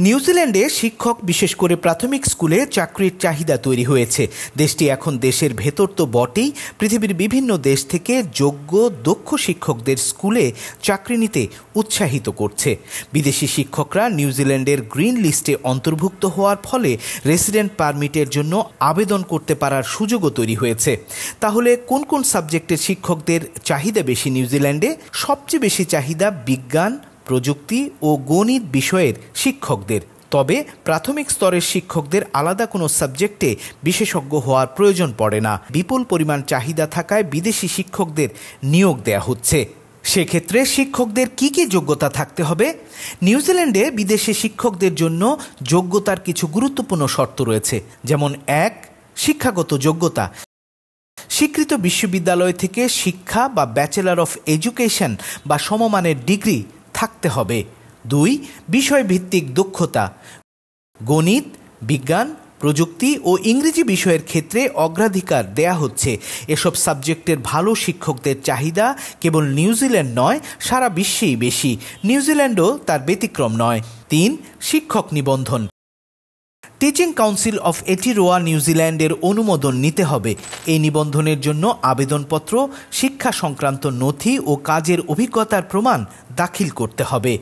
নিউজিল্যান্ডে শিক্ষক বিশেষ করে প্রাথমিক স্কুলে চাকরির চাহিদা তৈরি হয়েছে। দেশটি এখন দেশের ভেতর তো বটেই, পৃথিবীর বিভিন্ন দেশ থেকে যোগ্য দক্ষ শিক্ষকদের স্কুলে চাকরি নিতে উৎসাহিত করছে। বিদেশি শিক্ষকরা নিউজিল্যান্ডের গ্রিন লিস্টে অন্তর্ভুক্ত হওয়ার ফলে রেসিডেন্ট পারমিটের জন্য আবেদন করতে পারার সুযোগও তৈরি হয়েছে। তাহলে কোন কোন সাবজেক্টের শিক্ষকদের চাহিদা বেশি নিউজিল্যান্ডে? সবচেয়ে বেশি চাহিদা বিজ্ঞান, প্রযুক্তি ও গণিত বিষয়ের শিক্ষকদের। তবে প্রাথমিক স্তরের শিক্ষকদের আলাদা কোনো সাবজেক্টে বিশেষজ্ঞ হওয়ার প্রয়োজন পড়ে না। বিপুল পরিমাণ চাহিদা থাকায় বিদেশি শিক্ষকদের নিয়োগ দেয়া হচ্ছে। সেক্ষেত্রে শিক্ষকদের কি কি যোগ্যতা থাকতে হবে? নিউজিল্যান্ডে বিদেশি শিক্ষকদের জন্য যোগ্যতার কিছু গুরুত্বপূর্ণ শর্ত রয়েছে, যেমন 1. শিক্ষাগত যোগ্যতা। স্বীকৃত বিশ্ববিদ্যালয় থেকে শিক্ষা বা ব্যাচেলর অফ এডুকেশন বা সমমানের ডিগ্রি থাকতে হবে। 2. বিষয়ভিত্তিক দক্ষতা। গণিত, বিজ্ঞান, প্রযুক্তি ও ইংরেজি বিষয়ের ক্ষেত্রে অগ্রাধিকার দেয়া হচ্ছে। এসব সাবজেক্টের ভালো শিক্ষকদের চাহিদা কেবল নিউজিল্যান্ড নয়, সারা বিশ্বেই বেশি। নিউজিল্যান্ডও তার ব্যতিক্রম নয়। 3. শিক্ষক নিবন্ধন। টিচিং কাউন্সিল অফ এটিরোয়া নিউজিল্যান্ডের অনুমোদন নিতে হবে। এই নিবন্ধনের জন্য আবেদনপত্র, শিক্ষা সংক্রান্ত নথি ও কাজের অভিজ্ঞতার প্রমাণ দাখিল করতে হবে।